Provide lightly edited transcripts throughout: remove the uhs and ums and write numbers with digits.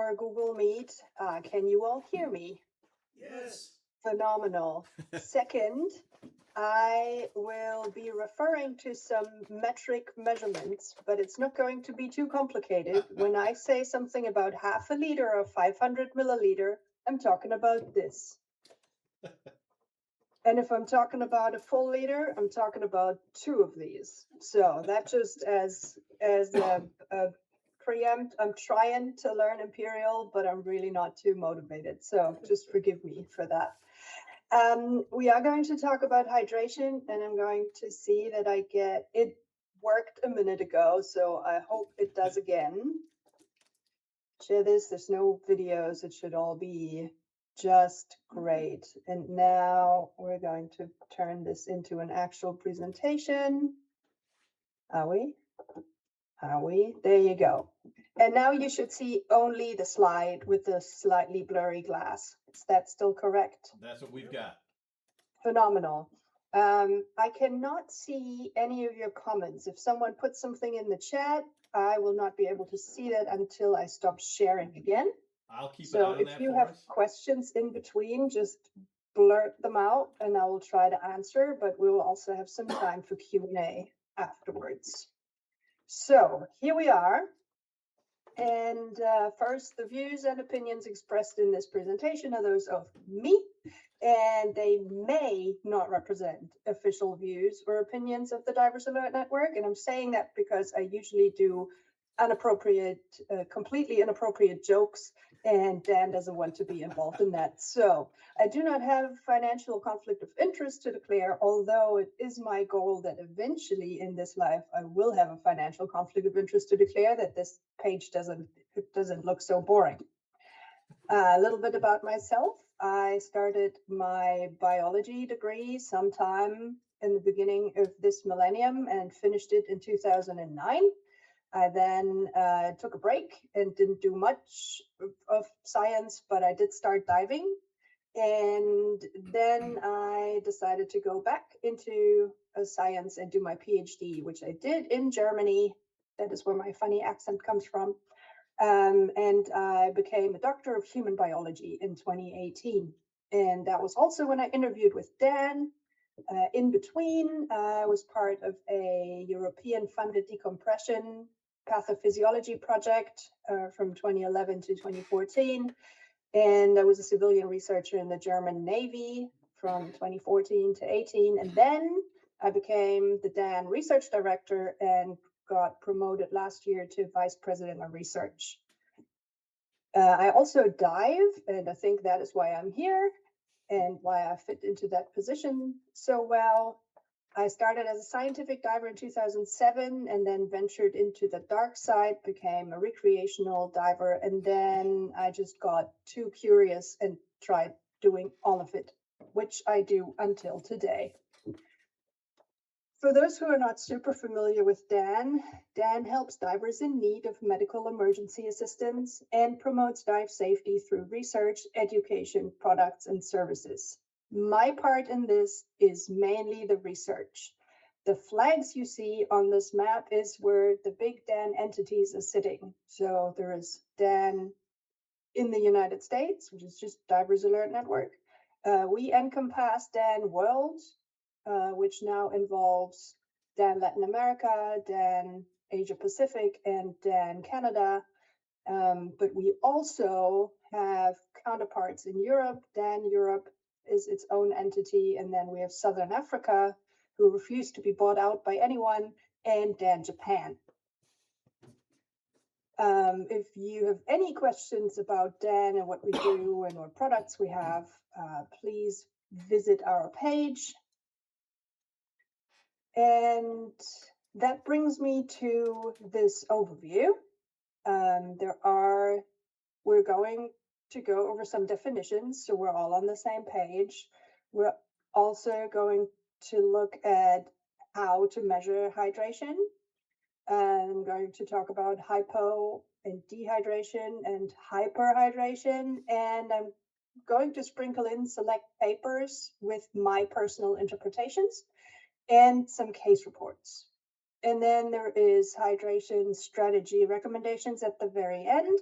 our Google Meet. Can you all hear me? Yes. Phenomenal. Second, I will be referring to some metric measurements, but it's not going to be too complicated. When I say something about half a liter or 500 milliliter, I'm talking about this. And if I'm talking about a full liter, I'm talking about 2 of these. So that just as a preempt, I'm trying to learn imperial, but I'm really not too motivated. So just forgive me for that. We are going to talk about hydration, and I'm going to see that I get it worked a minute ago, so I hope it does again. Share this. There's no videos. It should all be just great. And now we're going to turn this into an actual presentation. Are we? Are we? There you go. And now you should see only the slide with the slightly blurry glass. Is that still correct? That's what we've got. Phenomenal. I cannot see any of your comments. If someone puts something in the chat, I will not be able to see that until I stop sharing again. I'll keep So an eye on if that you for have us. questions in between, just blurt them out and I will try to answer, but we will also have some time for Q&A afterwards. So here we are. And first, the views and opinions expressed in this presentation are those of me, and they may not represent official views or opinions of the Divers Alert Network. And I'm saying that because I usually do completely inappropriate jokes, and Dan doesn't want to be involved in that. So I do not have financial conflict of interest to declare, although it is my goal that eventually in this life I will have a financial conflict of interest to declare, that this page doesn't look so boring. A little bit about myself. I started my biology degree sometime in the beginning of this millennium and finished it in 2009. I then took a break and didn't do much of science, but I did start diving. And then I decided to go back into science and do my PhD, which I did in Germany. That is where my funny accent comes from. And I became a doctor of human biology in 2018. And that was also when I interviewed with Dan. In between, I was part of a European funded decompression pathophysiology project from 2011 to 2014. And I was a civilian researcher in the German Navy from 2014 to 18. And then I became the Dan research director and got promoted last year to vice president of research. I also dive, and I think that is why I'm here and why I fit into that position so well. I started as a scientific diver in 2007 and then ventured into the dark side, became a recreational diver, and then I just got too curious and tried doing all of it, which I do until today. For those who are not super familiar with Dan, Dan helps divers in need of medical emergency assistance and promotes dive safety through research, education, products, and services. My part in this is mainly the research. The flags you see on this map is where the big Dan entities are sitting. So there is Dan in the United States, which is just Divers Alert Network. We encompass Dan World, which now involves Dan Latin America, Dan Asia Pacific, and Dan Canada. But we also have counterparts in Europe. Dan Europe is its own entity, and then we have Southern Africa, who refuse to be bought out by anyone, and Dan Japan. If you have any questions about Dan and what we do and what products we have, please visit our page. And that brings me to this overview. We're going to go over some definitions, so we're all on the same page. We're also going to look at how to measure hydration. I'm going to talk about hypo and dehydration and hyperhydration, and I'm going to sprinkle in select papers with my personal interpretations and some case reports. And then there is hydration strategy recommendations at the very end.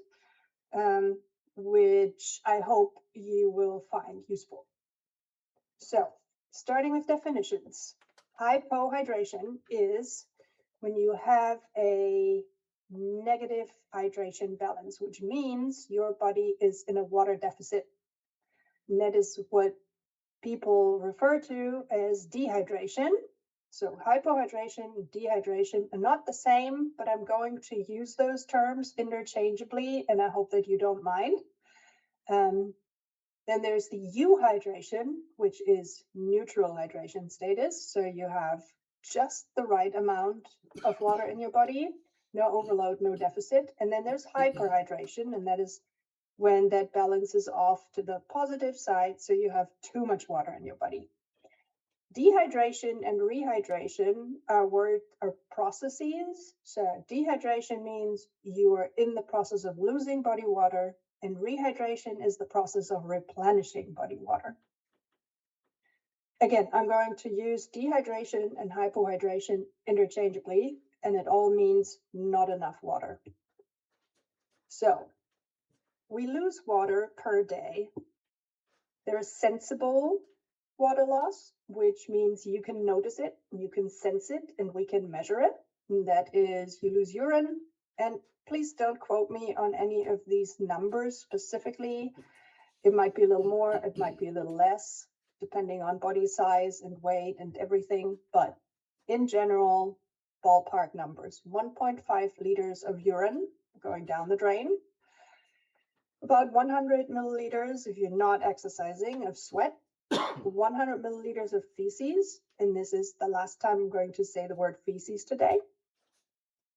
which I hope you will find useful. So, starting with definitions, hypohydration is when you have a negative hydration balance, which means your body is in a water deficit. And that is what people refer to as dehydration. So hypohydration, dehydration are not the same, but I'm going to use those terms interchangeably, and I hope that you don't mind. Then there's the euhydration, which is neutral hydration status. So you have just the right amount of water in your body, no overload, no deficit. And then there's hyperhydration, and that is when that balance is off to the positive side. So you have too much water in your body. Dehydration and rehydration are processes. So dehydration means you are in the process of losing body water, and rehydration is the process of replenishing body water. Again, I'm going to use dehydration and hypohydration interchangeably, and it all means not enough water. So we lose water per day. There's sensible water loss, which means you can notice it, you can sense it, and we can measure it. And that is you lose urine. And please don't quote me on any of these numbers specifically. It might be a little more, it might be a little less, depending on body size and weight and everything. But in general, ballpark numbers, 1.5 liters of urine going down the drain, about 100 milliliters if you're not exercising of sweat, 100 milliliters of feces, and this is the last time I'm going to say the word feces today.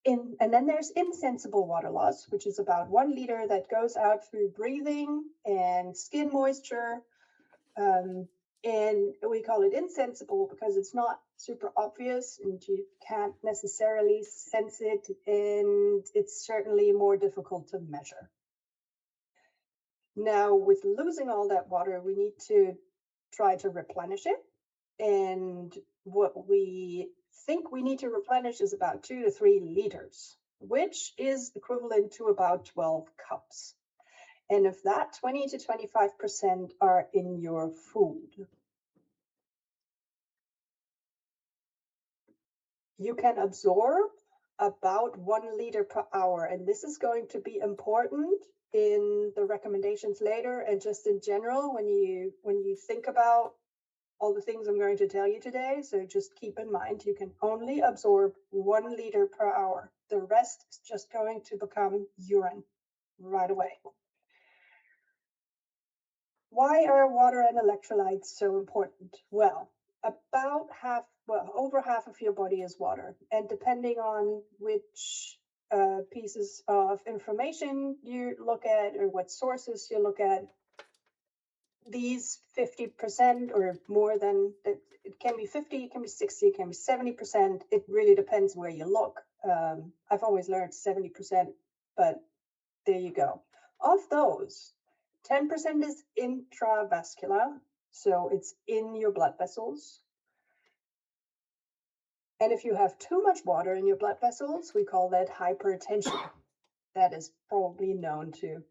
And then there's insensible water loss, which is about 1 liter that goes out through breathing and skin moisture. And we call it insensible because it's not super obvious and you can't necessarily sense it, and it's certainly more difficult to measure. Now, with losing all that water, we need to try to replenish it. And what we think we need to replenish is about 2 to 3 liters, which is equivalent to about 12 cups. And of that, 20 to 25% are in your food. You can absorb about 1 liter per hour, and this is going to be important in the recommendations later, and just in general when you think about all the things I'm going to tell you today. So just keep in mind you can only absorb 1 liter per hour. The rest is just going to become urine right away. Why are water and electrolytes so important? Well, over half of your body is water, and depending on which pieces of information you look at or what sources you look at, these 50% or more than, it can be 50, it can be 60, it can be 70%. It really depends where you look. I've always learned 70%, but there you go. Of those, 10% is intravascular, so it's in your blood vessels. And if you have too much water in your blood vessels, we call that hypertension. That is probably known to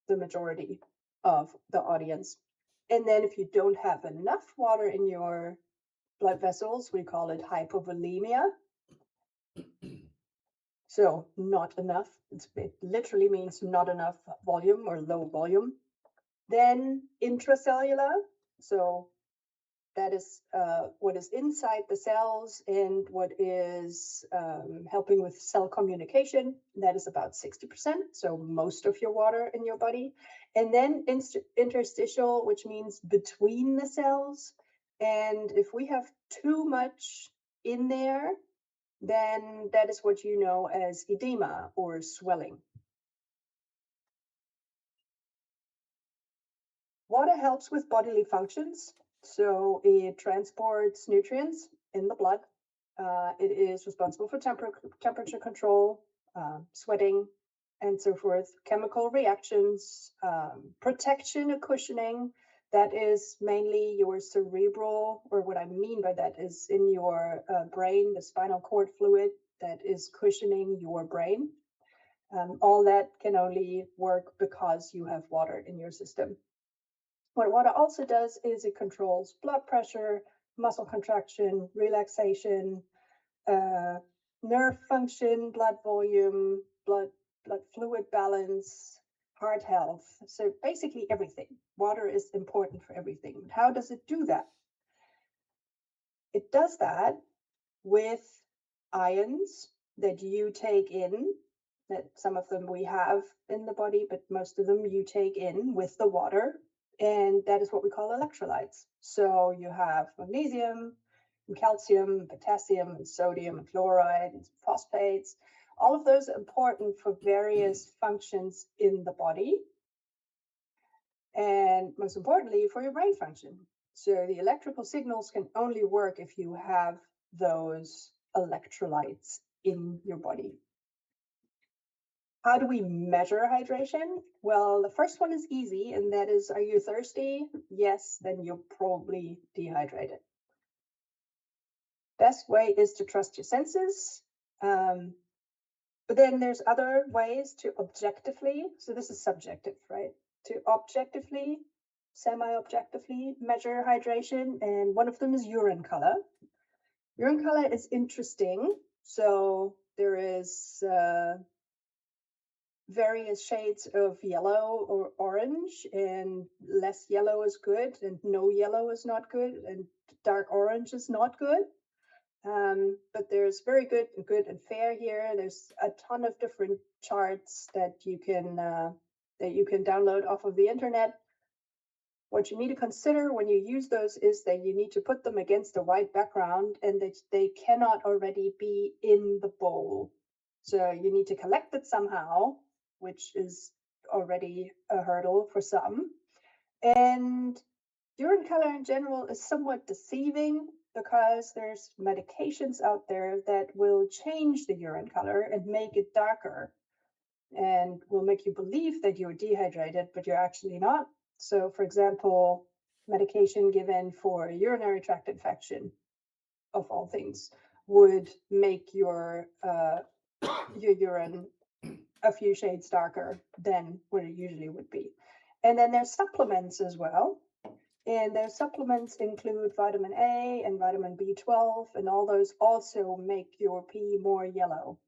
the majority of the audience. And then if you don't have enough water in your blood vessels, we call it hypovolemia. So not enough. It literally means not enough volume or low volume. Then intracellular. So that is what is inside the cells and what is helping with cell communication. That is about 60%, so most of your water in your body. And then interstitial, which means between the cells. And if we have too much in there, then that is what you know as edema or swelling. Water helps with bodily functions. So it transports nutrients in the blood. It is responsible for temperature control, sweating, and so forth, chemical reactions, protection or cushioning. That is mainly your cerebral, or what I mean by that is in your brain, the spinal cord fluid that is cushioning your brain. All that can only work because you have water in your system. What water also does is it controls blood pressure, muscle contraction, relaxation, nerve function, blood volume, blood fluid balance, heart health. So basically everything. Water is important for everything. How does it do that? It does that with ions that you take in, that some of them we have in the body, but most of them you take in with the water. And that is what we call electrolytes. So you have magnesium, and calcium, and potassium, and sodium, and chloride, and phosphates. All of those are important for various functions in the body. And most importantly, for your brain function. So the electrical signals can only work if you have those electrolytes in your body. How do we measure hydration? Well, the first one is easy, and that is, are you thirsty? Yes, then you're probably dehydrated. Best way is to trust your senses. But then there's other ways to objectively, so this is subjective, right? To objectively, semi-objectively measure hydration, and one of them is urine color. Urine color is interesting. So there is various shades of yellow or orange, and less yellow is good, and no yellow is not good, and dark orange is not good. But there's very good and fair here. There's a ton of different charts that you can download off of the internet. What you need to consider when you use those is that you need to put them against a white background, and that they cannot already be in the bowl. So you need to collect it somehow, which is already a hurdle for some. And urine color in general is somewhat deceiving because there's medications out there that will change the urine color and make it darker and will make you believe that you're dehydrated, but you're actually not. So, for example, medication given for a urinary tract infection, of all things, would make your urine a few shades darker than what it usually would be. And then there's supplements as well. And those supplements include vitamin A and vitamin B12, and all those also make your pee more yellow.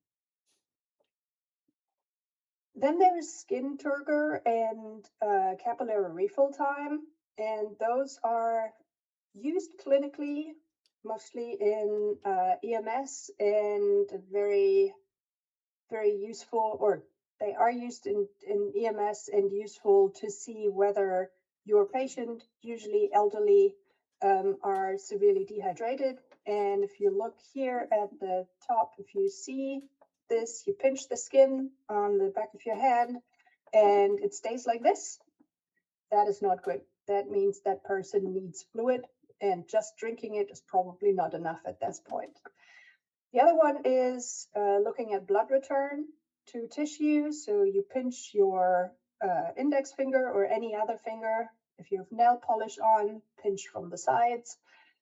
Then there's skin turgor and capillary refill time, and those are used clinically, mostly in EMS, and very, very useful, or they are used in EMS and useful to see whether your patient, usually elderly, are severely dehydrated. And if you look here at the top, if you see this, you pinch the skin on the back of your hand and it stays like this, that is not good. That means that person needs fluid, and just drinking it is probably not enough at this point. The other one is looking at blood return to tissue. So you pinch your index finger or any other finger. If you have nail polish on, pinch from the sides.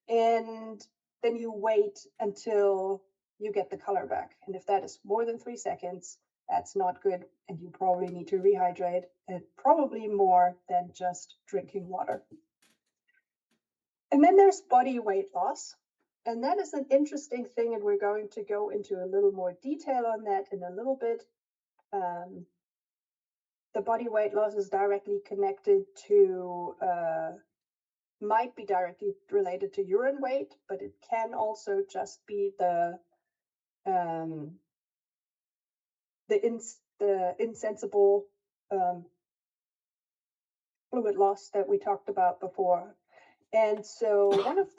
And then you wait until you get the color back. And if that is more than 3 seconds, that's not good. And you probably need to rehydrate, and probably more than just drinking water. And then there's body weight loss. And that is an interesting thing, and we're going to go into a little more detail on that in a little bit. The body weight loss is directly connected to, might be directly related to urine weight, but it can also just be the insensible fluid loss that we talked about before. And so one of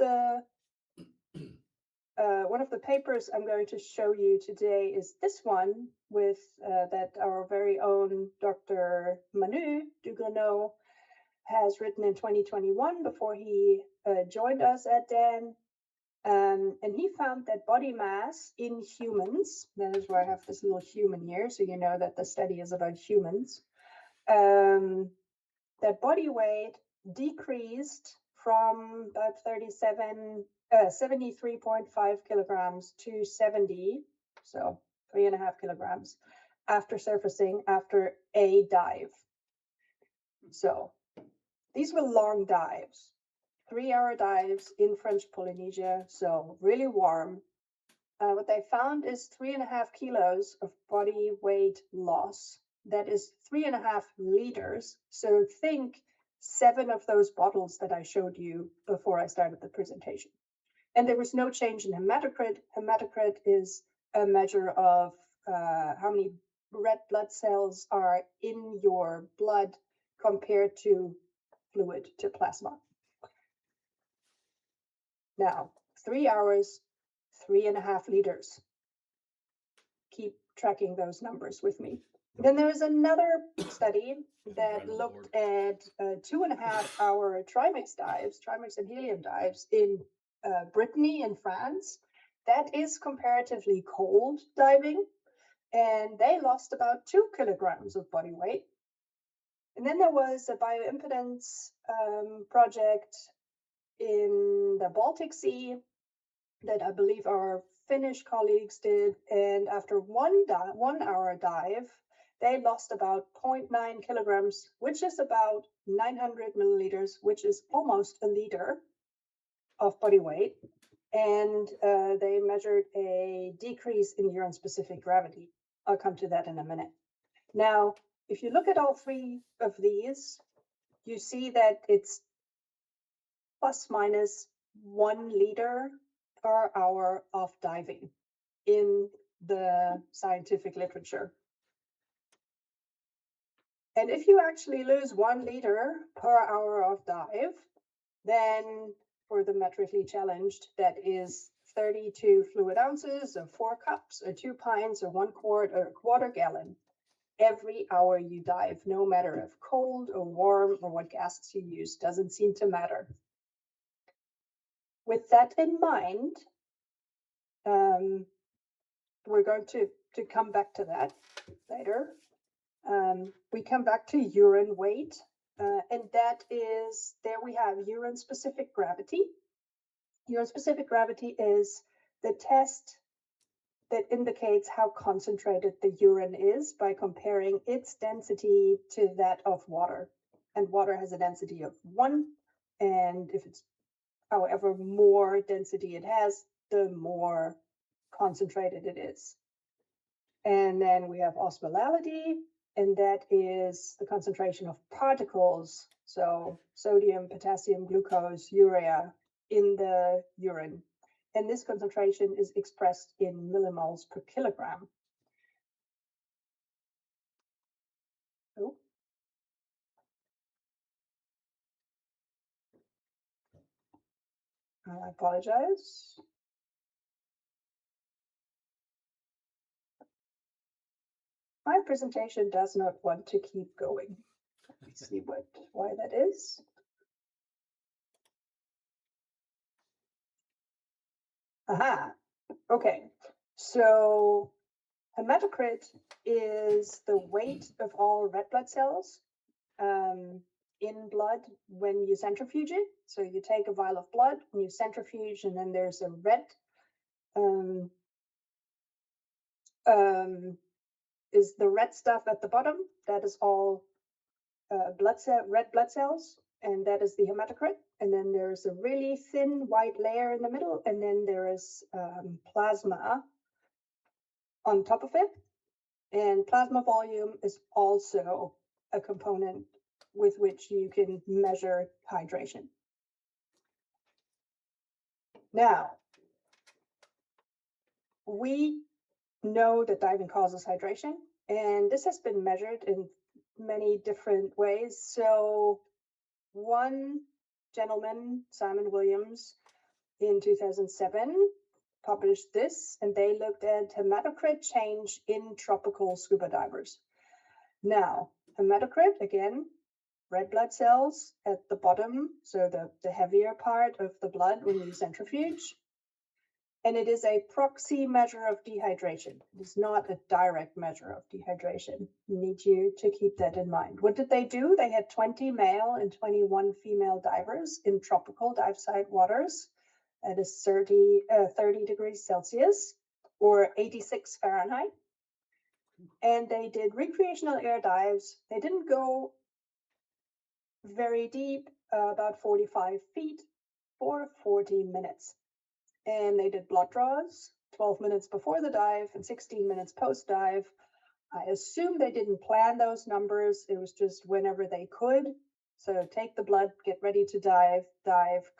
the papers I'm going to show you today is this one with that our very own Dr. Manu Dugrano has written in 2021 before he joined us at Dan. And he found that body mass in humans, that is why I have this little human here, so you know that the study is about humans, that body weight decreased from about 73.5 kilograms to 70, so 3.5 kilograms, after surfacing after a dive. So these were long dives, 3-hour dives in French Polynesia, so really warm. What they found is 3.5 kilos of body weight loss. That is 3.5 liters. So think 7 of those bottles that I showed you before I started the presentation. And there was no change in hematocrit. Hematocrit is a measure of how many red blood cells are in your blood compared to fluid, to plasma. Now, 3 hours, 3.5 liters. Keep tracking those numbers with me. Then there was another study that looked at 2.5 hour trimix dives, trimix and helium dives in Brittany in France. That is comparatively cold diving, and they lost about 2 kilograms of body weight. And then there was a bioimpedance project in the Baltic Sea that I believe our Finnish colleagues did, and after 1 hour dive, they lost about 0.9 kilograms, which is about 900 milliliters, which is almost a liter of body weight. And they measured a decrease in urine-specific gravity. I'll come to that in a minute. Now, if you look at all 3 of these, you see that it's plus minus 1 liter per hour of diving in the scientific literature. And if you actually lose 1 liter per hour of dive, then for the metrically challenged, that is 32 fluid ounces or 4 cups or 2 pints or 1 quart or a quarter gallon every hour you dive, no matter if cold or warm or what gases you use, doesn't seem to matter. With that in mind, we're going to come back to that later. We come back to urine weight, and that is, there we have urine-specific gravity. Urine-specific gravity is the test that indicates how concentrated the urine is by comparing its density to that of water. And water has a density of 1, and if it's however more density it has, the more concentrated it is. And then we have osmolality, and that is the concentration of particles, so sodium, potassium, glucose, urea in the urine. And this concentration is expressed in millimoles per kilogram. Oh. I apologize. My presentation does not want to keep going. Let me see why that is. Aha, okay. So hematocrit is the weight of all red blood cells in blood when you centrifuge it. So you take a vial of blood and you centrifuge, and then there's a red is the red stuff at the bottom. That is all red blood cells, and that is the hematocrit. And then there's a really thin white layer in the middle, and then there is plasma on top of it. And plasma volume is also a component with which you can measure hydration. Now, we know that diving causes hydration, and this has been measured in many different ways. So one gentleman, Simon Williams, in 2007, published this, and they looked at hematocrit change in tropical scuba divers. Now, hematocrit, again, red blood cells at the bottom, so the heavier part of the blood when you centrifuge. And it is a proxy measure of dehydration. It is not a direct measure of dehydration. You need to keep that in mind. What did they do? They had 20 male and 21 female divers in tropical dive site waters. That is 30 degrees Celsius or 86 Fahrenheit. and they did recreational air dives. They didn't go very deep, about 45 feet for 40 minutes. And they did blood draws 12 minutes before the dive and 16 minutes post dive. I assume they didn't plan those numbers. It was just whenever they could. So take the blood, get ready to dive,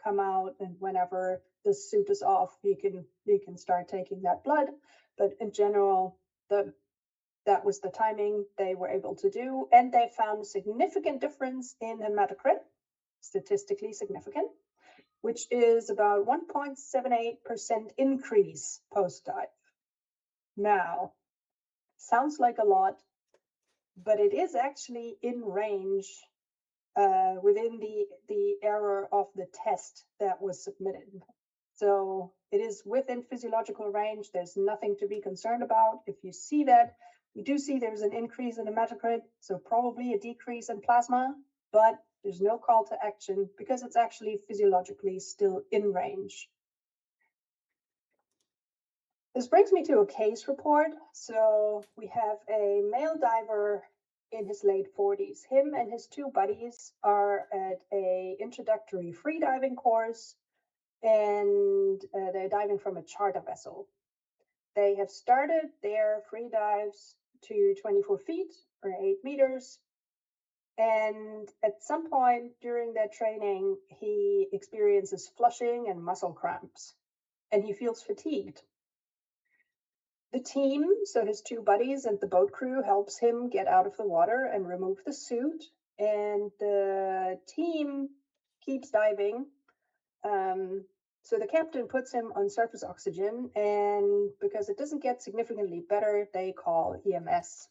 come out, and whenever the suit is off, you can start taking that blood. But in general, that was the timing they were able to do, and they found a significant difference in hematocrit, statistically significant, which is about 1.78% increase post dive. Now, sounds like a lot, but it is actually in range within the error of the test that was submitted. So it is within physiological range. There's nothing to be concerned about. If you see that, you do see there's an increase in hematocrit, so probably a decrease in plasma, but there's no call to action because it's actually physiologically still in range. This brings me to a case report. So we have a male diver in his late 40s. Him and his two buddies are at a introductory free diving course, and they're diving from a charter vessel. They have started their free dives to 24 feet or 8 meters. And at some point during their training, he experiences flushing and muscle cramps, and he feels fatigued. The team, so his two buddies and the boat crew, helps him get out of the water and remove the suit. And the team keeps diving. So the captain puts him on surface oxygen, and because it doesn't get significantly better, they call EMS.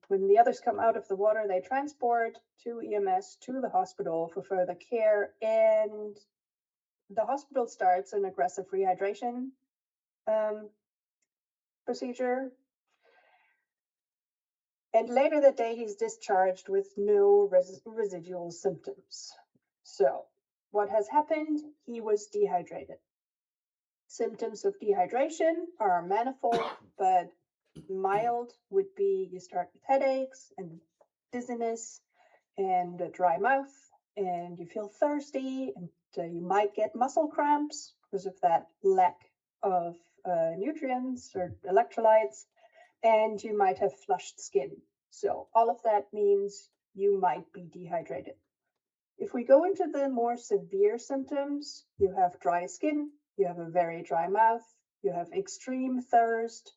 When the others come out of the water, they transport to EMS to the hospital for further care, and the hospital starts an aggressive rehydration procedure. And later that day, he's discharged with no residual symptoms. So what has happened? He was dehydrated. Symptoms of dehydration are manifold, but mild would be you start with headaches and dizziness and a dry mouth, and you feel thirsty, and you might get muscle cramps because of that lack of nutrients or electrolytes, and you might have flushed skin. So all of that means you might be dehydrated. If we go into the more severe symptoms, you have dry skin, you have a very dry mouth, you have extreme thirst,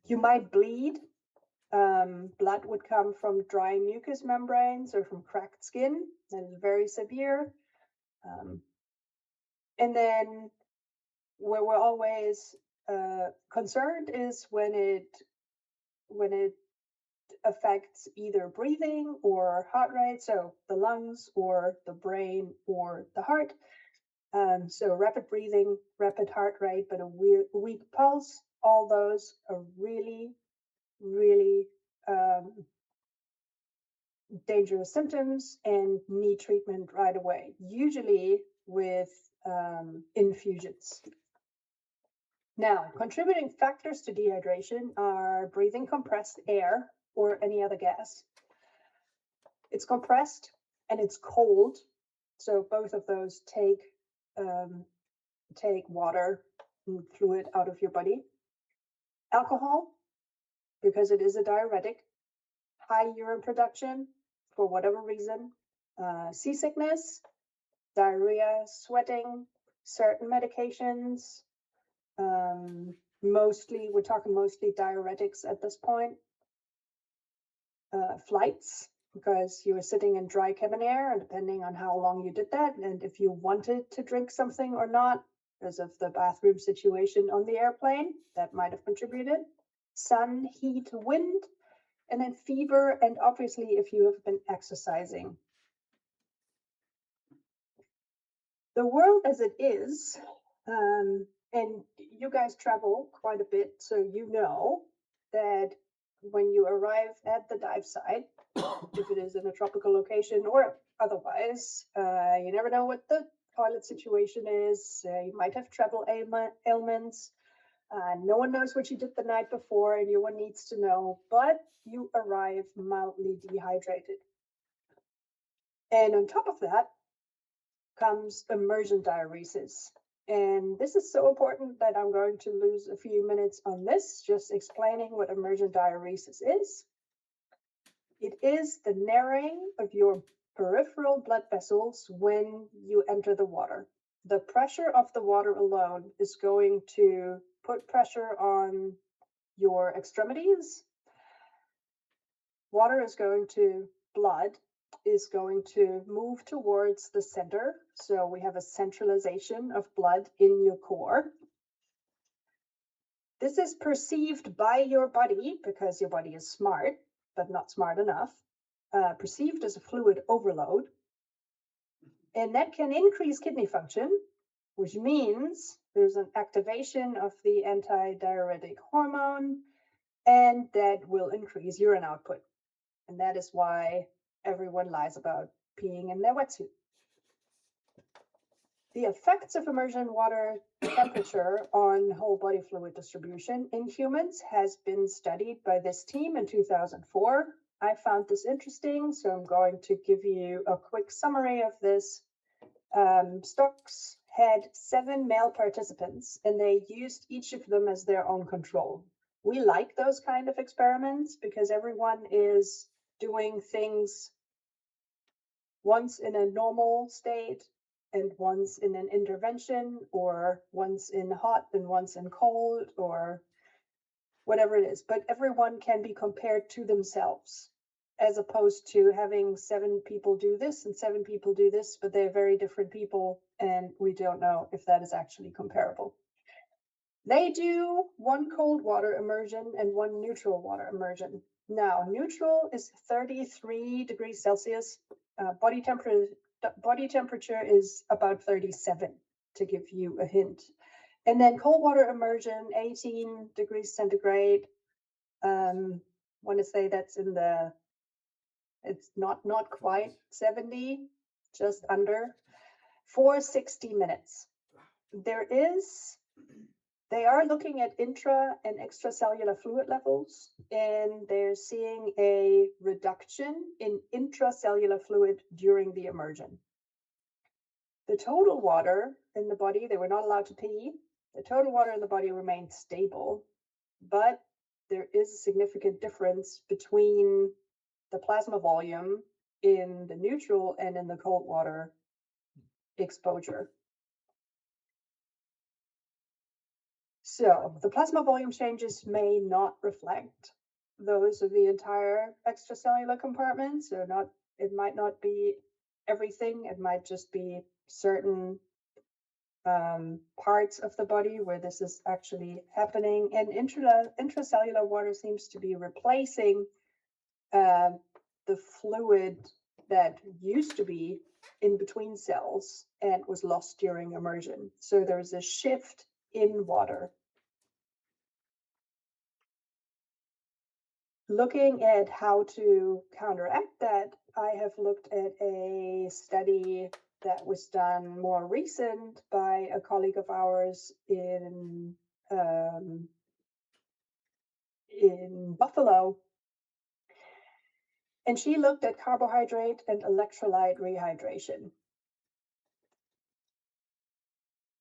you might bleed. Blood would come from dry mucous membranes or from cracked skin. That is very severe. And then where we're always concerned is when it affects either breathing or heart rate, so the lungs or the brain or the heart. So rapid breathing, rapid heart rate, but a weak pulse, all those are really, really dangerous symptoms and need treatment right away, usually with infusions. Now, contributing factors to dehydration are breathing compressed air or any other gas. It's compressed and it's cold, so both of those take water and fluid out of your body. Alcohol, because it is a diuretic. High urine production for whatever reason. Seasickness, diarrhea, sweating, certain medications. We're talking mostly diuretics at this point. Flights, because you were sitting in dry cabin air, and depending on how long you did that, and if you wanted to drink something or not, because of the bathroom situation on the airplane, that might have contributed. Sun, heat, wind, and then fever, and obviously if you have been exercising. The world as it is, and you guys travel quite a bit, so you know that when you arrive at the dive site, if it is in a tropical location or otherwise, you never know what the toilet situation is. You might have travel ailments. No one knows what you did the night before, and no one needs to know, but you arrive mildly dehydrated. And on top of that comes immersion diuresis. And this is so important that I'm going to lose a few minutes on this, just explaining what immersion diuresis is. It is the narrowing of your peripheral blood vessels when you enter the water. The pressure of the water alone is going to put pressure on your extremities. Blood is going to move towards the center. So we have a centralization of blood in your core. This is perceived by your body, because your body is smart, but not smart enough, perceived as a fluid overload. And that can increase kidney function, which means there's an activation of the antidiuretic hormone, and that will increase urine output. And that is why everyone lies about peeing in their wetsuit. The effects of immersion water temperature on whole body fluid distribution in humans has been studied by this team in 2004. I found this interesting, so I'm going to give you a quick summary of this. Stokes had 7 male participants, and they used each of them as their own control. We like those kind of experiments because everyone is doing things once in a normal state and once in an intervention, or once in hot and once in cold, or whatever it is. But everyone can be compared to themselves, as opposed to having 7 people do this and 7 people do this, but they're very different people, and we don't know if that is actually comparable. They do 1 cold water immersion and 1 neutral water immersion. Now, neutral is 33 degrees Celsius. Body temperature is about 37, to give you a hint. And then cold water immersion, 18 degrees centigrade. Want to say that's it's not quite 70, just under, for 60 minutes. They are looking at intra and extracellular fluid levels, and they're seeing a reduction in intracellular fluid during the immersion. The total water in the body, they were not allowed to pee. The total water in the body remained stable, but there is a significant difference between the plasma volume in the neutral and in the cold water exposure. So the plasma volume changes may not reflect those of the entire extracellular compartment. So it might not be everything. It might just be certain parts of the body where this is actually happening. And intracellular water seems to be replacing the fluid that used to be in between cells and was lost during immersion. So there's a shift in water. Looking at how to counteract that, I have looked at a study that was done more recent by a colleague of ours in Buffalo. And she looked at carbohydrate and electrolyte rehydration.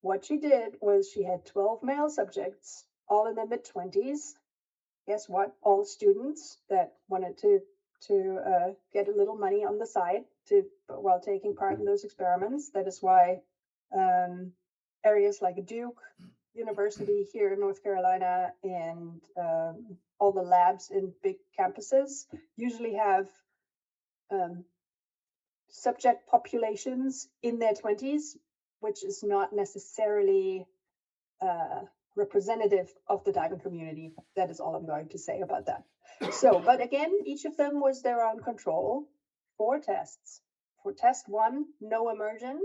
What she did was she had 12 male subjects, all in their mid-20s. Guess what? All students that wanted to get a little money on the side while taking part in those experiments. That is why areas like Duke University here in North Carolina and all the labs in big campuses usually have subject populations in their 20s, which is not necessarily representative of the diving community. That is all I'm going to say about that. So, but again, each of them was their own control. 4 tests. For test 1, no immersion.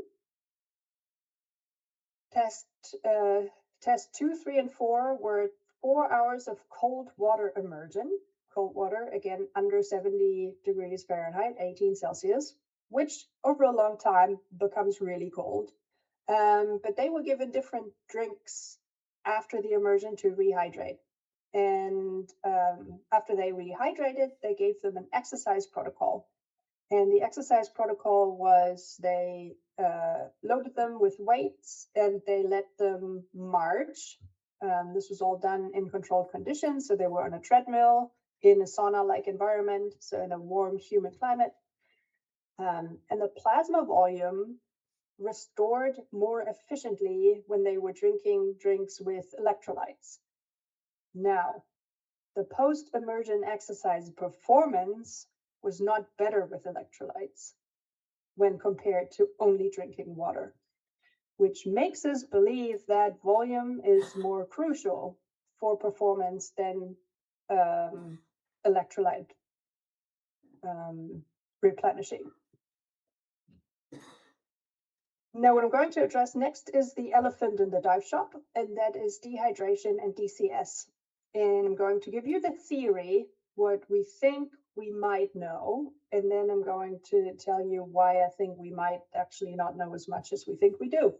Test 2, 3, and 4 were 4 hours of cold water immersion. Cold water, again, under 70 degrees Fahrenheit, 18 Celsius, which over a long time becomes really cold. But they were given different drinks after the immersion to rehydrate. And after they rehydrated, they gave them an exercise protocol. And the exercise protocol was they loaded them with weights and they let them march. This was all done in controlled conditions. So they were on a treadmill in a sauna-like environment, so in a warm, humid climate. And the plasma volume restored more efficiently when they were drinking drinks with electrolytes. Now, the post-immersion exercise performance was not better with electrolytes when compared to only drinking water, which makes us believe that volume is more crucial for performance than electrolyte replenishing. Now, what I'm going to address next is the elephant in the dive shop, and that is dehydration and DCS. And I'm going to give you the theory, what we think we might know, and then I'm going to tell you why I think we might actually not know as much as we think we do.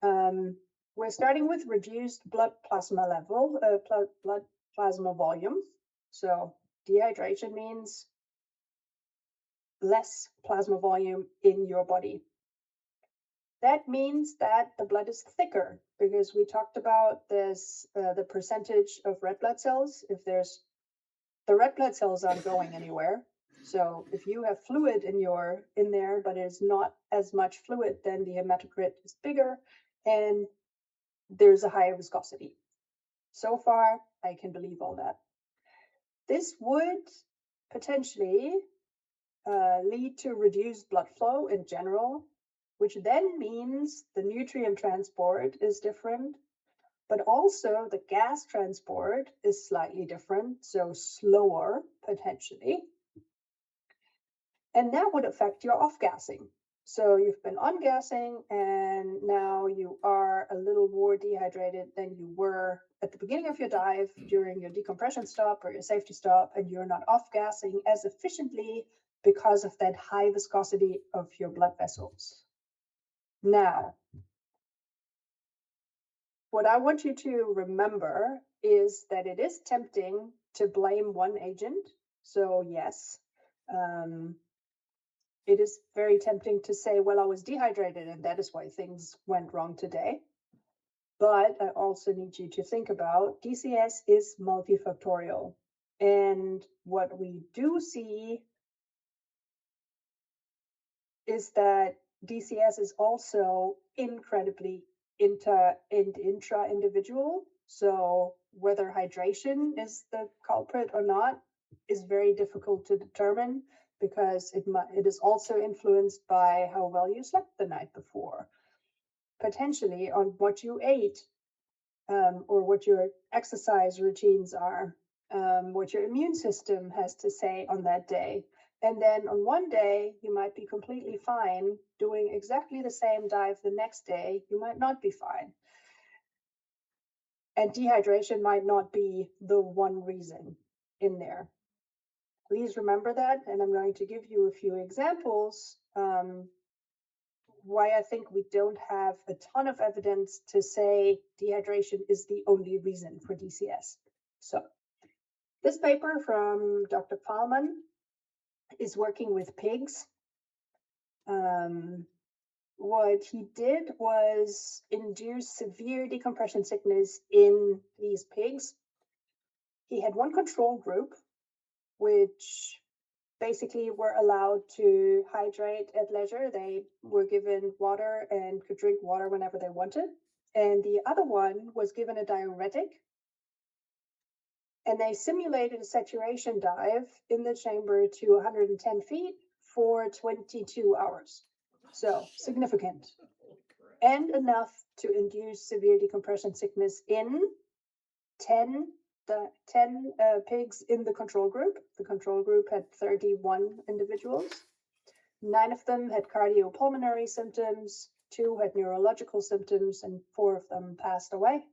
We're starting with reduced blood plasma level, blood plasma volume. So dehydration means less plasma volume in your body. That means that the blood is thicker because we talked about this, the percentage of red blood cells. If there's the red blood cells aren't going anywhere. So if you have fluid in there, but it's not as much fluid, then the hematocrit is bigger and there's a higher viscosity. So far, I can believe all that. This would potentially lead to reduced blood flow in general, which then means the nutrient transport is different, but also the gas transport is slightly different, so slower potentially. And that would affect your off-gassing. So you've been on-gassing and now you are a little more dehydrated than you were at the beginning of your dive during your decompression stop or your safety stop, and you're not off-gassing as efficiently because of that high viscosity of your blood vessels. Now, what I want you to remember is that it is tempting to blame one agent. So yes, it is very tempting to say, well, I was dehydrated and that is why things went wrong today. But I also need you to think about DCS is multifactorial. And what we do see is that DCS is also incredibly intra-individual. So whether hydration is the culprit or not is very difficult to determine because it is also influenced by how well you slept the night before, potentially on what you ate, or what your exercise routines are, what your immune system has to say on that day. And then on one day, you might be completely fine doing exactly the same dive the next day, you might not be fine. And dehydration might not be the one reason in there. Please remember that, and I'm going to give you a few examples why I think we don't have a ton of evidence to say dehydration is the only reason for DCS. So this paper from Dr. Tillman is working with pigs. What he did was induce severe decompression sickness in these pigs. He had one control group, which basically were allowed to hydrate at leisure. They were given water and could drink water whenever they wanted. And the other one was given a diuretic. And they simulated a saturation dive in the chamber to 110 feet for 22 hours. So significant. And enough to induce severe decompression sickness in 10 pigs in the control group. The control group had 31 individuals. 9 of them had cardiopulmonary symptoms, 2 had neurological symptoms, and 4 of them passed away.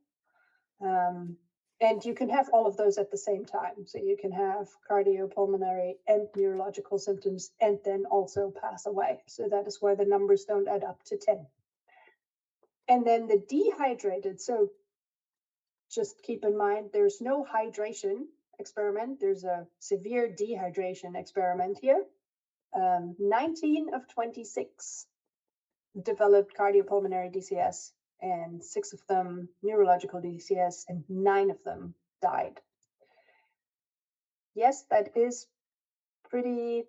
And you can have all of those at the same time. So you can have cardiopulmonary and neurological symptoms and then also pass away. So that is why the numbers don't add up to 10. And then the dehydrated, so just keep in mind there's no hydration experiment. There's a severe dehydration experiment here. 19 of 26 developed cardiopulmonary DCS, and 6 of them neurological DCS, and 9 of them died. Yes, that is pretty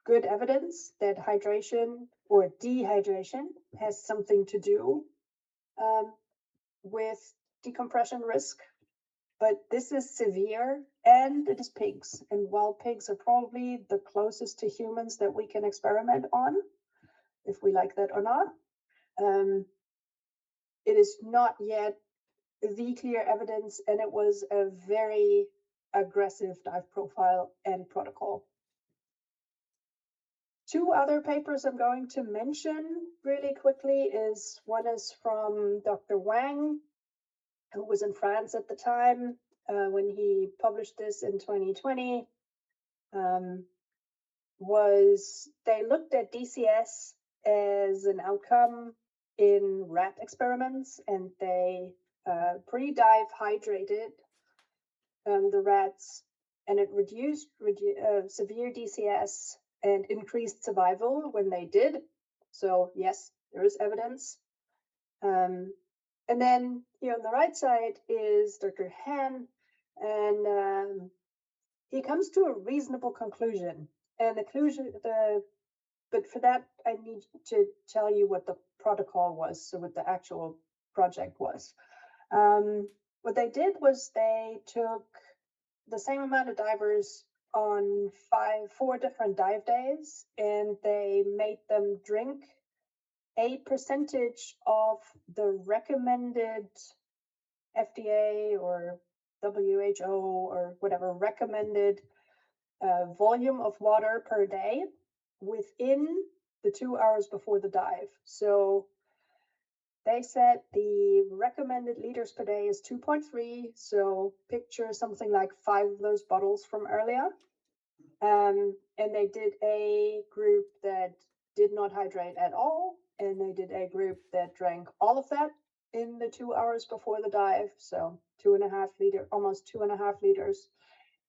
good evidence that hydration or dehydration has something to do with decompression risk, but this is severe and it is pigs. And while pigs are probably the closest to humans that we can experiment on, if we like that or not, it is not yet the clear evidence, and it was a very aggressive dive profile and protocol. 2 other papers I'm going to mention really quickly is one is from Dr. Wang, who was in France at the time when he published this in 2020. They looked at DCS as an outcome in rat experiments, and they pre-dive hydrated the rats, and it reduced severe DCS and increased survival when they did. So yes, there is evidence. And then here on the right side is Dr. Han, and he comes to a reasonable conclusion. And but for that, I need to tell you what the protocol was, so what the actual project was. What they did was they took the same amount of divers on 4 different dive days, and they made them drink a percentage of the recommended FDA or WHO or whatever recommended volume of water per day within the 2 hours before the dive. So they said the recommended liters per day is 2.3. So picture something like 5 of those bottles from earlier. And they did a group that did not hydrate at all, and they did a group that drank all of that in the 2 hours before the dive. So 2.5 liter, almost 2.5 liters.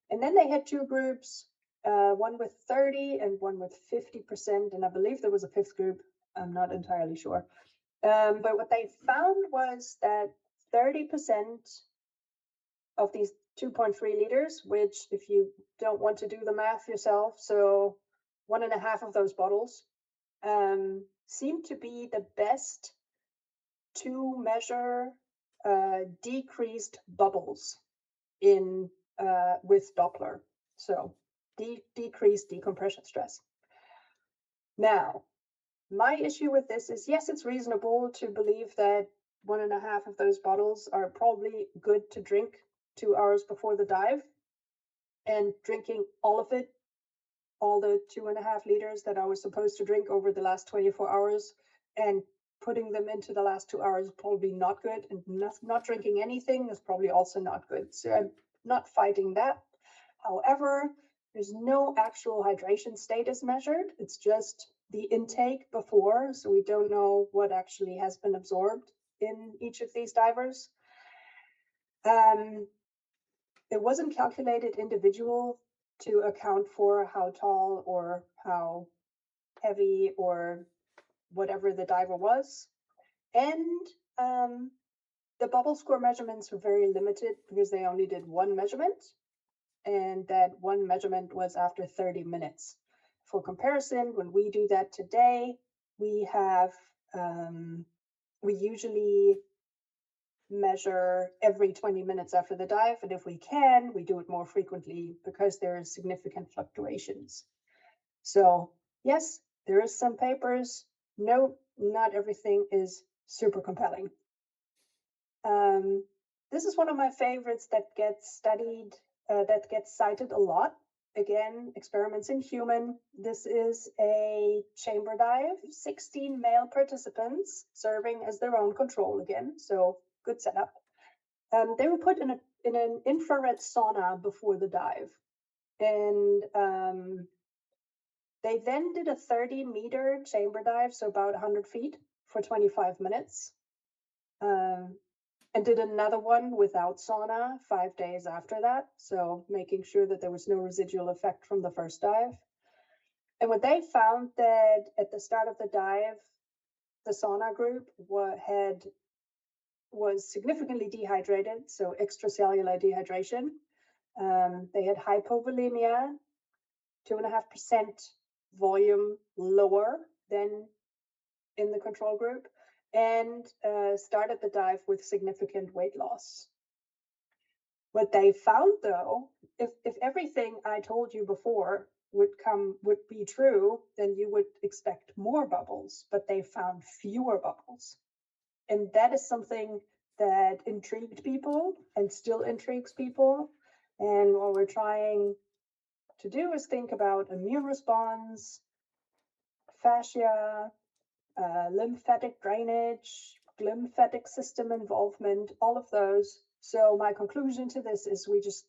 And then they had 2 groups, one with 30 and one with 50%. And I believe there was a 5th group. I'm not entirely sure. But what they found was that 30% of these 2.3 liters, which if you don't want to do the math yourself, so 1.5 of those bottles, seem to be the best to measure decreased bubbles in with Doppler. So decreased decompression stress. Now, my issue with this is, yes, it's reasonable to believe that 1.5 of those bottles are probably good to drink 2 hours before the dive, and drinking all of it, all the 2.5 liters that I was supposed to drink over the last 24 hours, and putting them into the last 2 hours is probably not good, and not drinking anything is probably also not good. So I'm not fighting that. However, there's no actual hydration status measured. It's just the intake before, so we don't know what actually has been absorbed in each of these divers. It wasn't calculated individual to account for how tall or how heavy or whatever the diver was. And the bubble score measurements were very limited because they only did one measurement, and that one measurement was after 30 minutes. For comparison, when we do that today, we have, we usually measure every 20 minutes after the dive, and if we can, we do it more frequently because there is significant fluctuations. So yes, there is some papers. No, not everything is super compelling. This is one of my favorites that gets studied, that gets cited a lot. Again, experiments in human. This is a chamber dive, 16 male participants serving as their own control again, so good setup. They were put in an infrared sauna before the dive, and they then did a 30-meter chamber dive, so about 100 feet, for 25 minutes. and did another one without sauna 5 days after that. So making sure that there was no residual effect from the first dive. And what they found that at the start of the dive, the sauna group was significantly dehydrated, so extracellular dehydration. They had hypovolemia, 2.5% volume lower than in the control group, and started the dive with significant weight loss. What they found, though, if everything I told you before would be true, then you would expect more bubbles, but they found fewer bubbles. And that is something that intrigued people and still intrigues people. And what we're trying to do is think about immune response, fascia, lymphatic drainage, lymphatic system involvement, all of those. So my conclusion to this is we just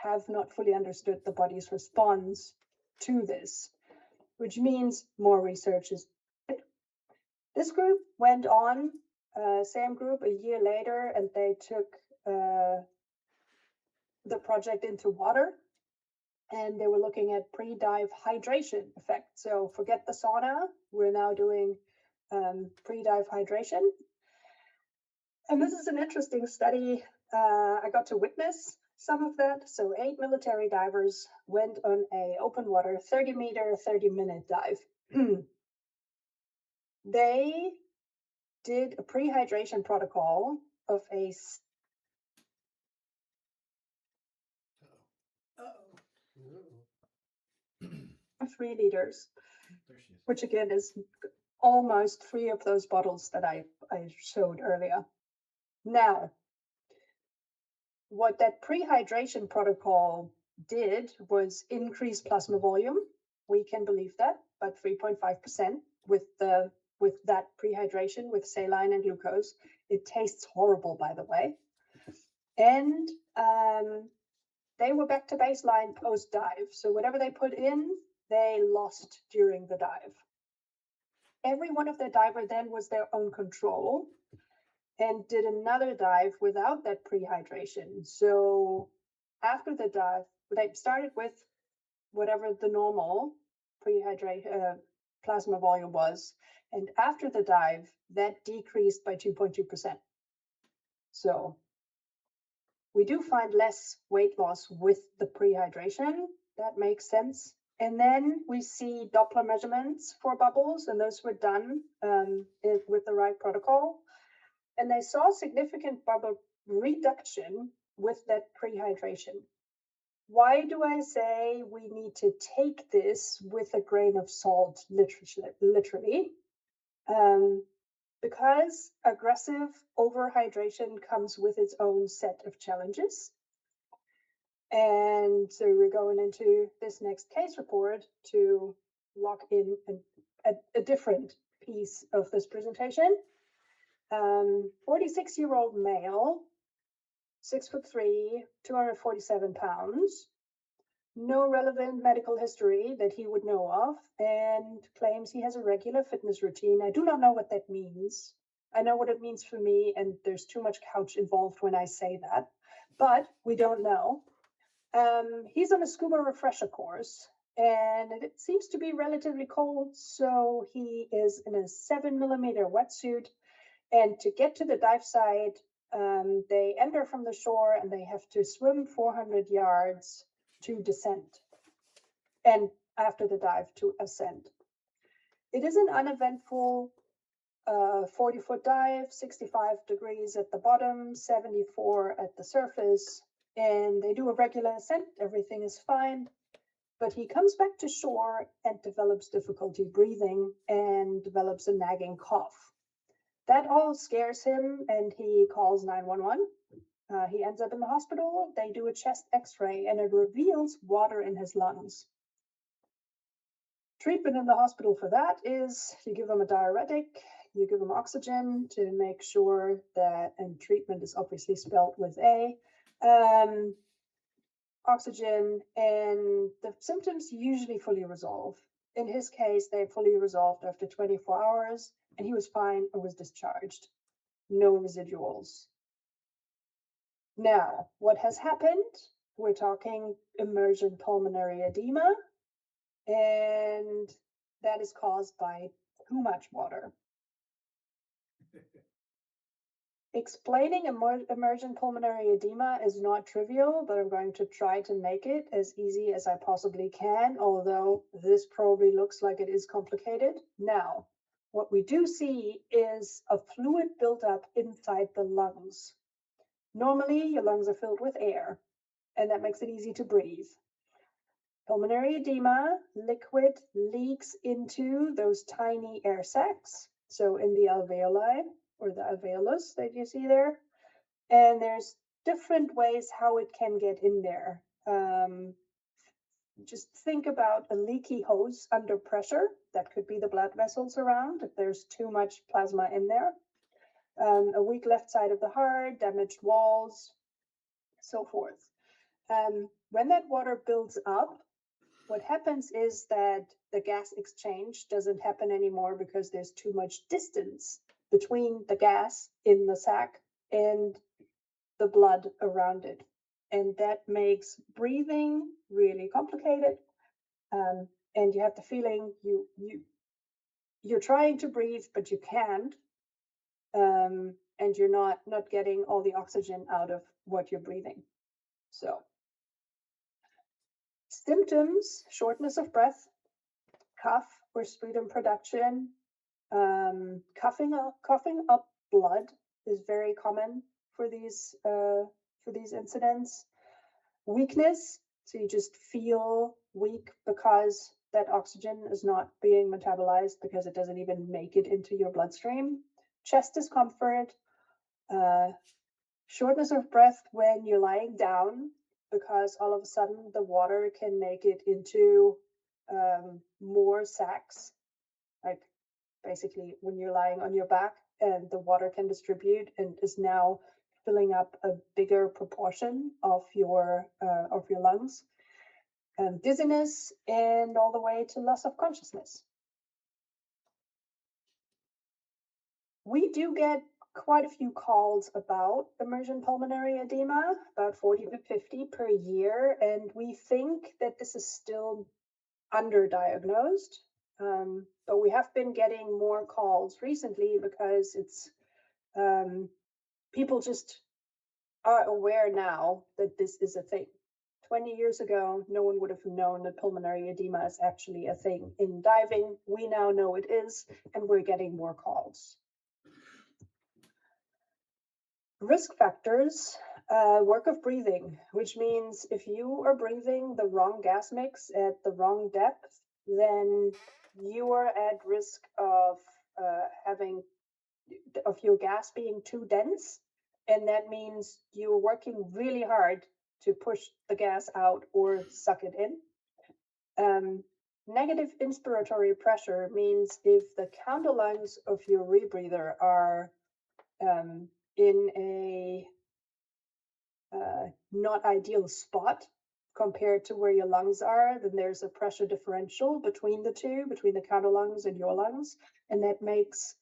have not fully understood the body's response to this, which means more research is. This group went on, same group a year later, and they took the project into water, and they were looking at pre-dive hydration effect. So forget the sauna, we're now doing pre-dive hydration. And this is an interesting study. I got to witness some of that. So 8 military divers went on a open water 30-meter, 30-minute dive. They did a pre-hydration protocol of a Uh-oh. 3 liters, There she is. which again is almost 3 of those bottles that I showed earlier. Now, what that pre-hydration protocol did was increase plasma volume. We can believe that, but 3.5% with that pre-hydration with saline and glucose. It tastes horrible, by the way. And they were back to baseline post-dive. So whatever they put in, they lost during the dive. Every one of the diver then was their own control and did another dive without that pre-hydration. So after the dive, they started with whatever the normal plasma volume was. And after the dive, that decreased by 2.2%. So we do find less weight loss with the pre-hydration. That makes sense. And then we see Doppler measurements for bubbles, and those were done with the right protocol. And they saw significant bubble reduction with that pre-hydration. Why do I say we need to take this with a grain of salt, literally? Because aggressive overhydration comes with its own set of challenges. And so we're going into this next case report to lock in a different piece of this presentation. 46-year-old male, 6'3", 247 pounds, no relevant medical history that he would know of, and claims he has a regular fitness routine. I do not know what that means. I know what it means for me, and there's too much couch involved when I say that, but we don't know. He's on a scuba refresher course, and it seems to be relatively cold, so he is in a 7mm wetsuit. And to get to the dive site, they enter from the shore and they have to swim 400 yards to descend, and after the dive to ascend. It is an uneventful 40-foot dive, 65 degrees at the bottom, 74 at the surface, and they do a regular ascent. Everything is fine, but he comes back to shore and develops difficulty breathing and develops a nagging cough. That all scares him, and he calls 911. He ends up in the hospital. They do a chest x-ray, and it reveals water in his lungs. Treatment in the hospital for that is you give him a diuretic, you give him oxygen to make sure that, and treatment is obviously spelled with A, oxygen, and the symptoms usually fully resolve. In his case, they fully resolved after 24 hours, and he was fine and was discharged. No residuals. Now, what has happened? We're talking emergent pulmonary edema, and that is caused by too much water. Explaining emergent pulmonary edema is not trivial, but I'm going to try to make it as easy as I possibly can, although this probably looks like it is complicated. Now, what we do see is a fluid buildup inside the lungs. Normally, your lungs are filled with air, and that makes it easy to breathe. Pulmonary edema, liquid leaks into those tiny air sacs, so in the alveoli or the alveolus that you see there. And there's different ways how it can get in there. Just think about a leaky hose under pressure. That could be the blood vessels around if there's too much plasma in there. A weak left side of the heart, damaged walls, so forth. When that water builds up, what happens is that the gas exchange doesn't happen anymore because there's too much distance between the gas in the sac and the blood around it. And that makes breathing really complicated. And you have the feeling you're trying to breathe, but you can't. And you're not getting all the oxygen out of what you're breathing. So symptoms: shortness of breath, cough or sputum production, coughing up blood is very common for these incidents. Weakness, so you just feel weak because that oxygen is not being metabolized because it doesn't even make it into your bloodstream. Chest discomfort, shortness of breath when you're lying down because all of a sudden the water can make it into more sacs, like basically when you're lying on your back and the water can distribute and is now filling up a bigger proportion of your lungs. Dizziness, and all the way to loss of consciousness. We do get quite a few calls about emergent pulmonary edema, about 40 to 50 per year, and we think that this is still underdiagnosed. But we have been getting more calls recently because it's people just are aware now that this is a thing. 20 years ago, no one would have known that pulmonary edema is actually a thing in diving. We now know it is, and we're getting more calls. Risk factors, work of breathing, which means if you are breathing the wrong gas mix at the wrong depth, then you are at risk of your gas being too dense, and that means you're working really hard to push the gas out or suck it in. Negative inspiratory pressure means if the counterlungs of your rebreather are in a not ideal spot compared to where your lungs are, then there's a pressure differential between the two, between the counterlungs and your lungs, and that makes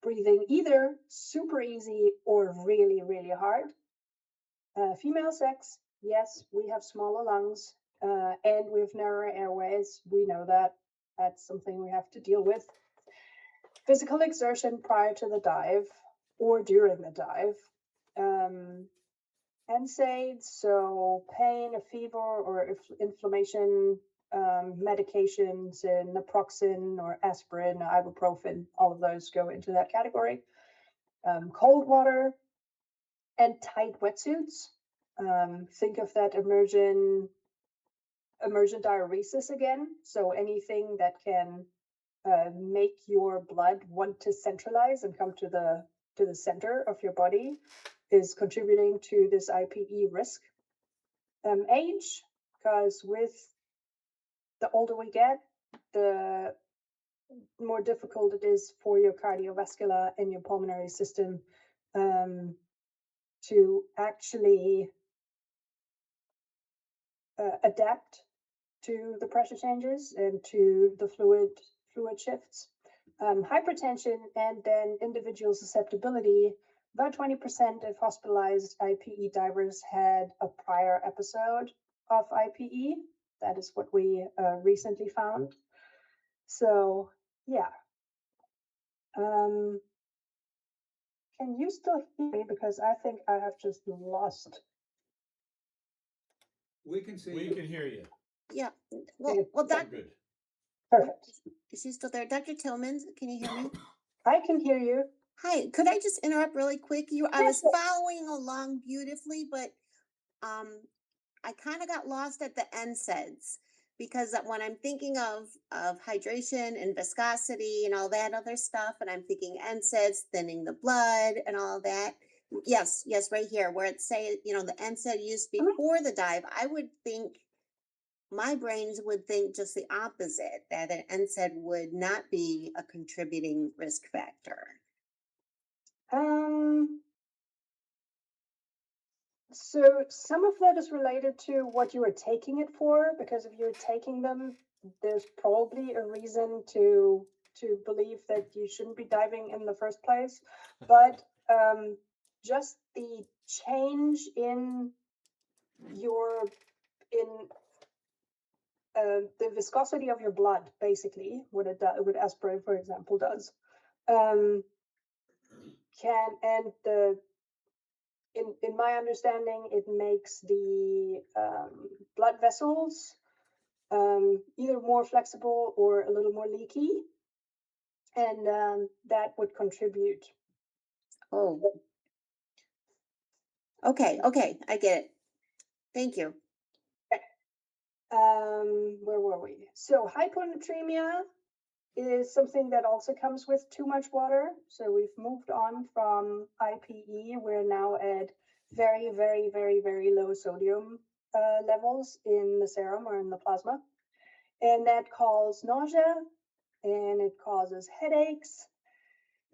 breathing either super easy or really, really hard. Female sex, yes, we have smaller lungs and we have narrower airways. We know that. That's something we have to deal with. Physical exertion prior to the dive or during the dive. NSAIDs, so pain, a fever, or inflammation medications, and naproxen or aspirin, ibuprofen, all of those go into that category. Cold water and tight wetsuits. Think of that emergent diuresis again. So anything that can make your blood want to centralize and come to the center of your body is contributing to this IPE risk. Age, because with the older we get, the more difficult it is for your cardiovascular and your pulmonary system to actually adapt to the pressure changes and to the fluid shifts. Hypertension and then individual susceptibility about 20% of hospitalized IPE divers had a prior episode of IPE. That is what we recently found. So, yeah. Can you still hear me? Because I think I have just lost. We can see We you. can hear you. Yeah. Okay. Well, We're good. Perfect. is she still there? Dr. Tillmans, can you hear me? I can hear you. Hi. Could I just interrupt really quick? I Yes, was following along beautifully, but I kind of got lost at the NSAIDs because when I'm thinking of hydration and viscosity and all that other stuff, and I'm thinking NSAIDs, thinning the blood and all that. Yes, right here where it say the NSAID used before the dive. I would think my brains would think just the opposite, that an NSAID would not be a contributing risk factor. So some of that is related to what you are taking it for, because if you're taking them, there's probably a reason to believe that you shouldn't be diving in the first place. But just the change in your the viscosity of your blood, basically, what aspirin, for example, does, can and the in my understanding, it makes the blood vessels either more flexible or a little more leaky, and that would contribute. Oh, okay, I get it. Thank you. Where were we? So hyponatremia is something that also comes with too much water. So we've moved on from IPE. We're now at very, very, very, very low sodium levels in the serum or in the plasma. And that causes nausea, and it causes headaches.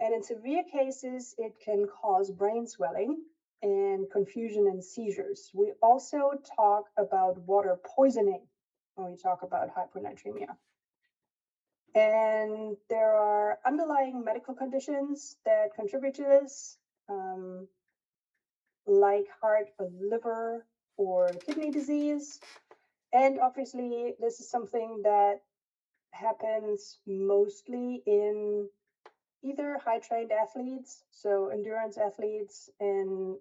And in severe cases, it can cause brain swelling and confusion and seizures. We also talk about water poisoning when we talk about hyponatremia. And there are underlying medical conditions that contribute to this, like heart or liver or kidney disease. And obviously, this is something that happens mostly in either high trained athletes, so endurance athletes in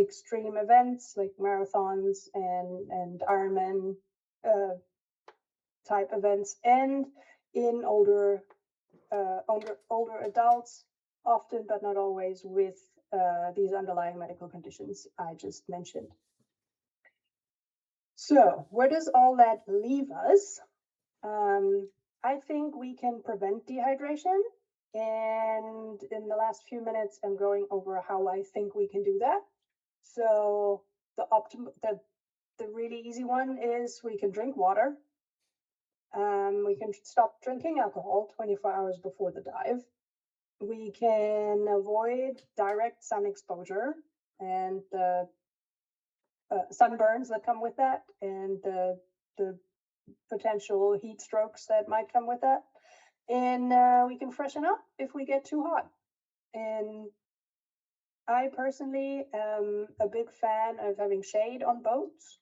extreme events like marathons and Ironman type events, and in older adults, often but not always with these underlying medical conditions I just mentioned. So where does all that leave us? I think we can prevent dehydration. And in the last few minutes, I'm going over how I think we can do that. So the really easy one is we can drink water. We can stop drinking alcohol 24 hours before the dive. We can avoid direct sun exposure and the sunburns that come with that, and the potential heat strokes that might come with that. And we can freshen up if we get too hot. And I personally am a big fan of having shade on boats.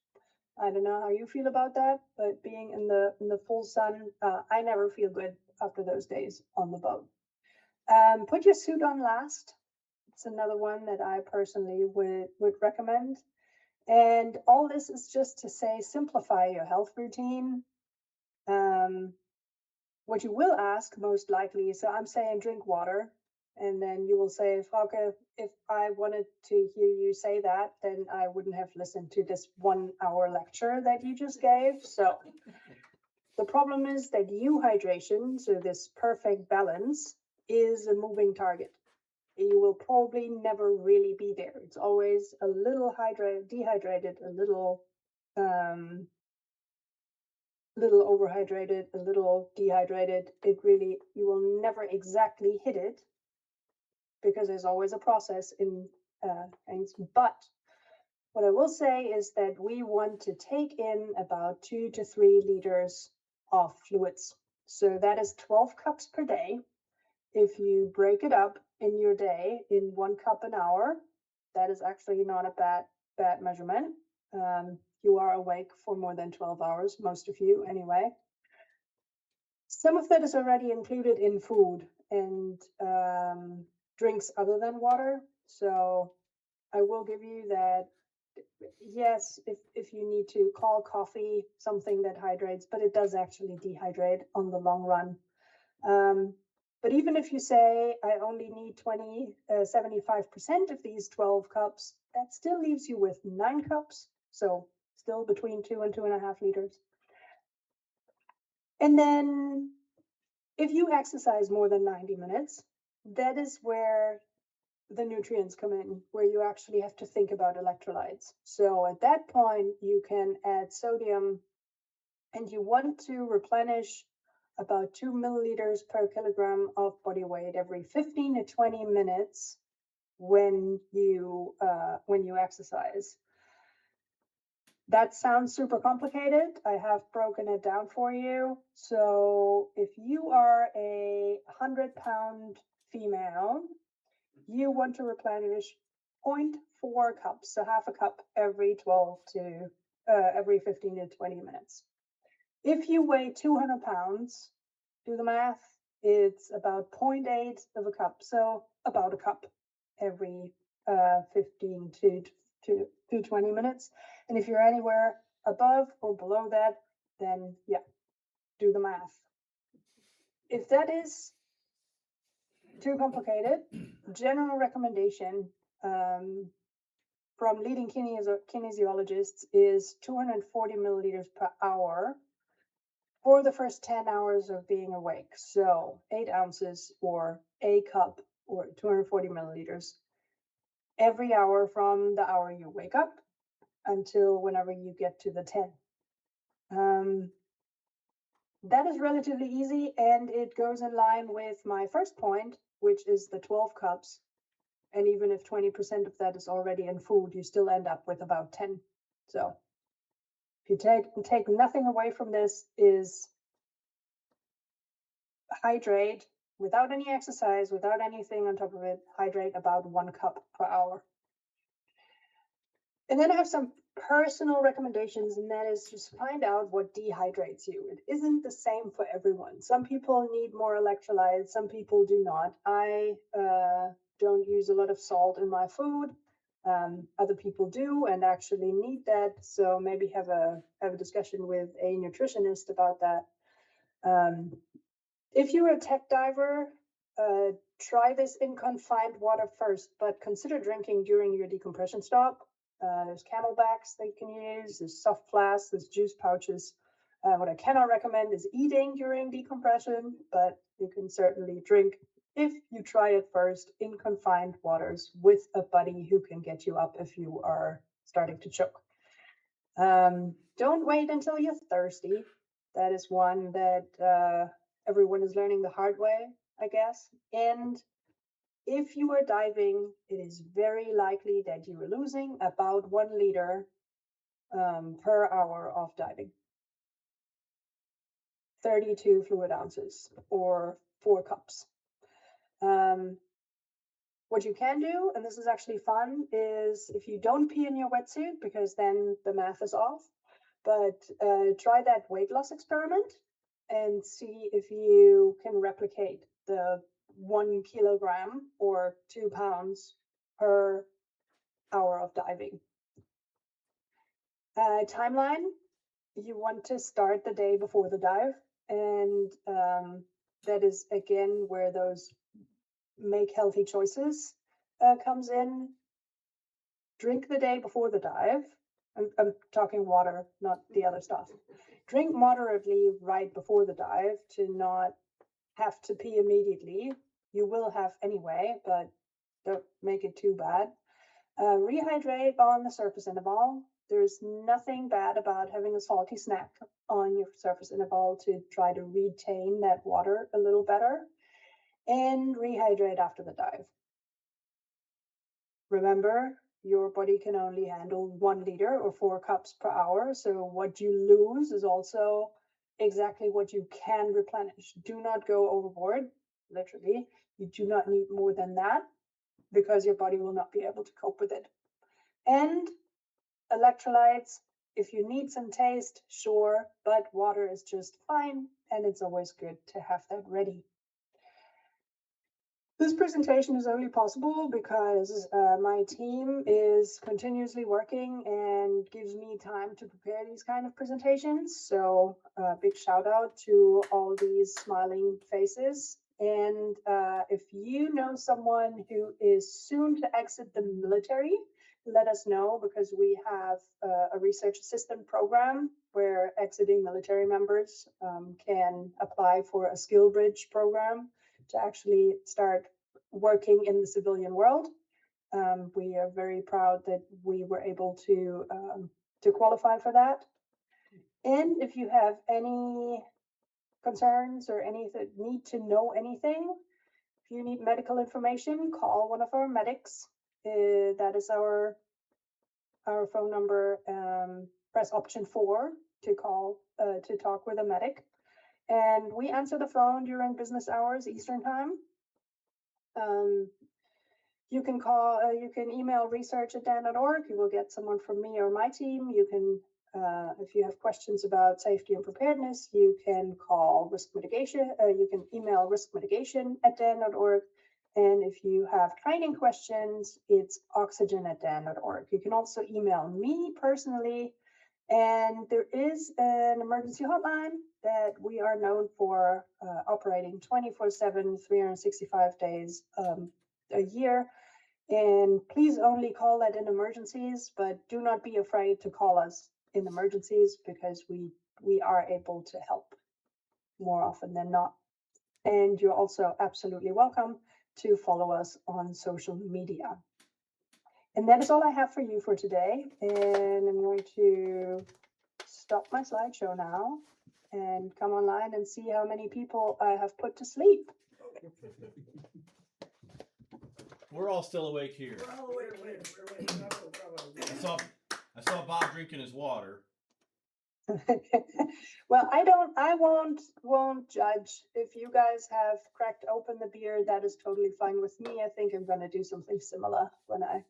I don't know how you feel about that, but being in the full sun, I never feel good after those days on the boat. Put your suit on last. It's another one that I personally would recommend. And all this is just to say, simplify your health routine. What you will ask most likely, so I'm saying drink water, and then you will say, Frauke, if I wanted to hear you say that, then I wouldn't have listened to this 1 hour lecture that you just gave. So the problem is that euhydration, so this perfect balance, is a moving target. You will probably never really be there. It's always a little dehydrated, a little overhydrated, a little dehydrated. You will never exactly hit it because there's always a process in things. But what I will say is that we want to take in about 2 to 3 liters of fluids. So that is 12 cups per day. If you break it up in your day in 1 cup an hour, that is actually not a bad measurement. You are awake for more than 12 hours, most of you anyway. Some of that is already included in food and drinks other than water. So I will give you that. Yes, if you need to call coffee something that hydrates, but it does actually dehydrate on the long run. But even if you say I only need 75% of these 12 cups, that still leaves you with 9 cups. So still between 2 and 2.5 liters. And then if you exercise more than 90 minutes, that is where the nutrients come in, where you actually have to think about electrolytes. So at that point, you can add sodium, and you want to replenish about 2 milliliters per kilogram of body weight every 15 to 20 minutes when you exercise. That sounds super complicated. I have broken it down for you. So if you are a 100-pound female, you want to replenish 0.4 cups, so half a cup every 15 to 20 minutes. If you weigh 200 pounds, do the math, it's about 0.8 of a cup, so about a cup every 15 to 20 minutes. And if you're anywhere above or below that, then yeah, do the math. If that is too complicated, general recommendation from leading kinesiologists is 240 milliliters per hour for the first 10 hours of being awake. So 8 ounces or a cup or 240 milliliters every hour from the hour you wake up until whenever you get to the 10. That is relatively easy, and it goes in line with my first point, which is the 12 cups. And even if 20% of that is already in food, you still end up with about 10. So if you take nothing away from this, is hydrate without any exercise, without anything on top of it, hydrate about 1 cup per hour. And then I have some personal recommendations, and that is just find out what dehydrates you. It isn't the same for everyone. Some people need more electrolytes, some people do not. I don't use a lot of salt in my food. Other people do and actually need that. So maybe have a discussion with a nutritionist about that. If you're a tech diver, try this in confined water first, but consider drinking during your decompression stop. There's camelbacks that you can use, there's soft flasks, there's juice pouches. What I cannot recommend is eating during decompression, but you can certainly drink if you try it first in confined waters with a buddy who can get you up if you are starting to choke. Don't wait until you're thirsty. That is one that everyone is learning the hard way, I guess. And if you are diving, it is very likely that you are losing about 1 liter per hour of diving. 32 fluid ounces or 4 cups. What you can do, and this is actually fun, is if you don't pee in your wetsuit, because then the math is off, but try that weight loss experiment and see if you can replicate the 1 kilogram or 2 pounds per hour of diving. Timeline, you want to start the day before the dive, and that is again where those make healthy choices comes in. Drink the day before the dive. I'm talking water, not the other stuff. Drink moderately right before the dive to not have to pee immediately. You will have anyway, but don't make it too bad. Rehydrate on the surface interval. There's nothing bad about having a salty snack on your surface interval to try to retain that water a little better. And rehydrate after the dive. Remember, your body can only handle 1 liter or 4 cups per hour. So what you lose is also exactly what you can replenish. Do not go overboard. literally. You do not need more than that because your body will not be able to cope with it. And electrolytes, if you need some taste, sure, but water is just fine, and it's always good to have that ready. This presentation is only possible because my team is continuously working and gives me time to prepare these kind of presentations. So big shout out to all these smiling faces. And if you know someone who is soon to exit the military, let us know, because we have a research assistant program where exiting military members can apply for a skill bridge program to actually start working in the civilian world. We are very proud that we were able to qualify for that. And if you have any concerns or anything, need to know anything, if you need medical information, call one of our medics. That is our phone number. Press option 4 to call to talk with a medic. And we answer the phone during business hours, Eastern time. You can call, you can email research@dan.org. You will get someone from me or my team. You can, if you have questions about safety and preparedness, you can call risk mitigation. You can email riskmitigation@dan.org. And if you have training questions, it's oxygen@dan.org. You can also email me personally. And there is an emergency hotline that we are known for operating 24/7, 365 days a year. And please only call that in emergencies, but do not be afraid to call us in emergencies, because we are able to help more often than not. And you're also absolutely welcome to follow us on social media. And that is all I have for you for today. And I'm going to stop my slideshow now and come online and see how many people I have put to sleep. We're all still awake here. We're all awake. Bravo. I saw Bob drinking his water. Well, I won't judge. If you guys have cracked open the beer, that is totally fine with me. I think I'm gonna do something similar when I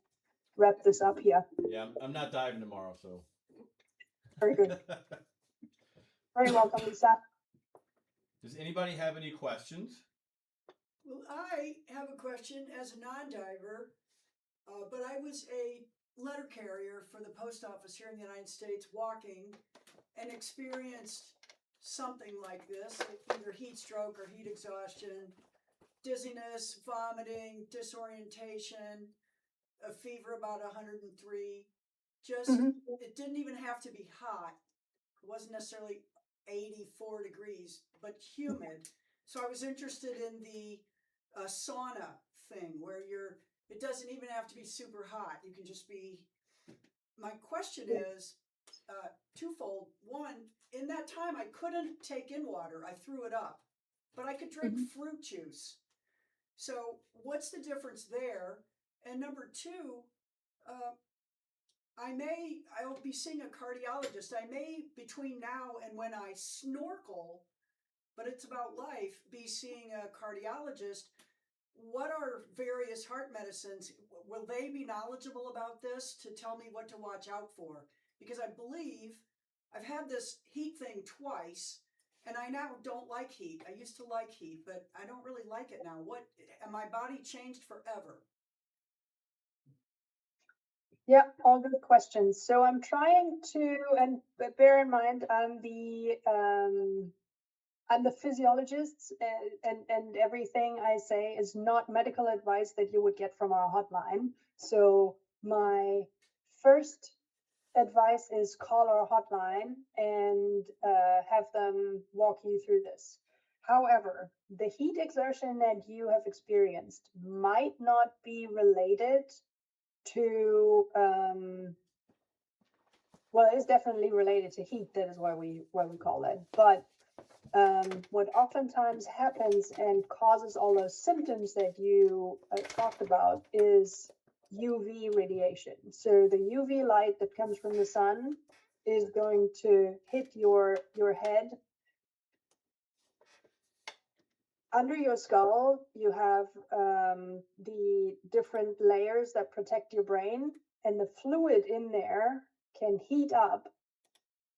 wrap this up here. Yeah, I'm not diving tomorrow, so. Very good. Very welcome, Lisa. Does anybody have any questions? Well, I have a question as a non-diver, but I was a letter carrier for the post office here in the United States, walking, and experienced something like this, either heat stroke or heat exhaustion, dizziness, vomiting, disorientation, a fever about 103. Just, It didn't even have to be hot. It wasn't necessarily 84 degrees, but humid. So I was interested in the sauna thing, where it doesn't even have to be super hot. You can just be. My question is twofold. One, in that time, I couldn't take in water. I threw it up, but I could drink fruit juice. So what's the difference there? And number two, I'll be seeing a cardiologist. I may, between now and when I snorkel, but it's about life, be seeing a cardiologist. What are various heart medicines? Will they be knowledgeable about this to tell me what to watch out for? Because I believe I've had this heat thing twice, and I now don't like heat. I used to like heat, but I don't really like it now. And my body changed forever. Yeah, all good questions. So I'm trying to, and bear in mind, I'm the physiologist, and everything I say is not medical advice that you would get from our hotline. So my first advice is call our hotline and have them walk you through this. However, the heat exertion that you have experienced might not be related to well, it is definitely related to heat. That is why we call it. But what oftentimes happens and causes all those symptoms that you talked about is UV radiation. So the UV light that comes from the sun is going to hit your head under your skull, you have the different layers that protect your brain, and the fluid in there can heat up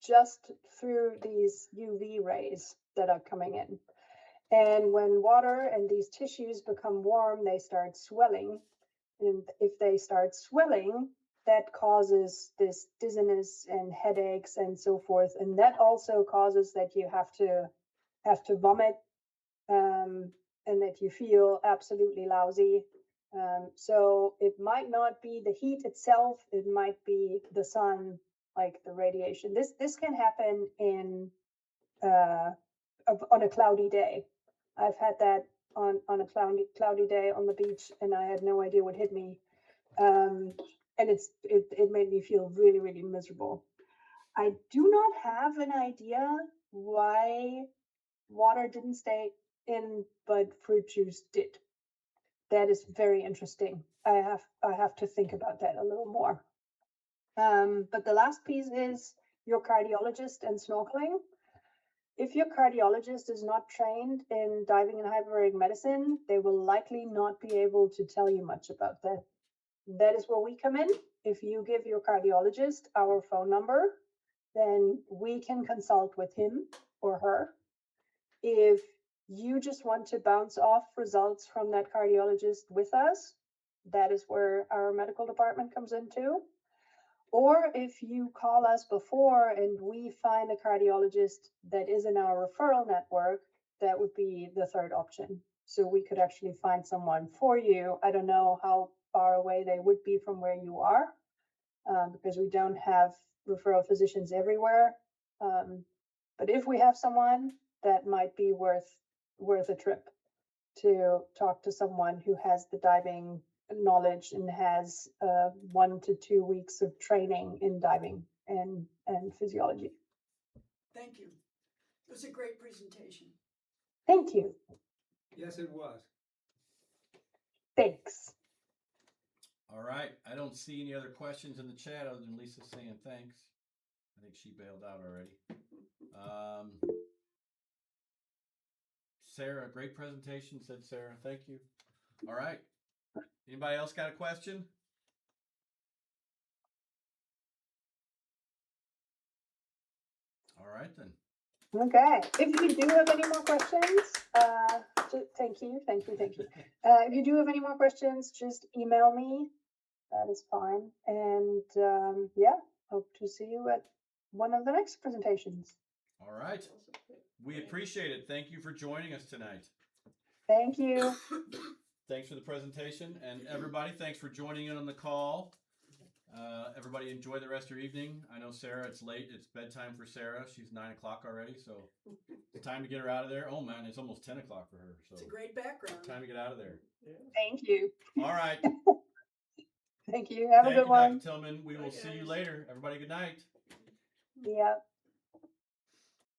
just through these UV rays that are coming in. And when water and these tissues become warm, they start swelling. And if they start swelling, that causes this dizziness and headaches and so forth. And that also causes that you have to vomit, and that you feel absolutely lousy. So it might not be the heat itself, it might be the sun, like the radiation. This can happen in on a cloudy day. I've had that on a cloudy day on the beach, and I had no idea what hit me. And it made me feel really, really miserable. I do not have an idea why water didn't stay in, but fruit juice did. That is very interesting. I have to think about that a little more. But the last piece is your cardiologist and snorkeling. If your cardiologist is not trained in diving and hyperbaric medicine, they will likely not be able to tell you much about that. That is where we come in. If you give your cardiologist our phone number, then we can consult with him or her. If you just want to bounce off results from that cardiologist with us, that is where our medical department comes into. Or if you call us before and we find a cardiologist that is in our referral network, that would be the third option. So we could actually find someone for you. I don't know how far away they would be from where you are, because we don't have referral physicians everywhere. But if we have someone, that might be worth a trip to talk to someone who has the diving knowledge and has 1 to 2 weeks of training in diving and physiology. Thank you. It was a great presentation. Thank you. Yes, it was. Thanks. All right. I don't see any other questions in the chat other than Lisa saying thanks. I think she bailed out already. Sarah, great presentation, said Sarah. Thank you. All right. Anybody else got a question? All right, then. Okay. If you do have any more questions, thank you. If you do have any more questions, just email me. That is fine. And yeah, hope to see you at one of the next presentations. All right. We appreciate it. Thank you for joining us tonight. Thank you. Thanks for the presentation. And everybody, thanks for joining in on the call. Everybody enjoy the rest of your evening. I know Sarah, it's late. It's bedtime for Sarah. She's 9 o'clock already, so it's time to get her out of there. Oh man, it's almost 10 o'clock for her. So It's a great background. time to get out of there. Thank you. All right. Thank you. Have a good one. Dr. Tillman. We will see you later. Everybody, good night. Yeah.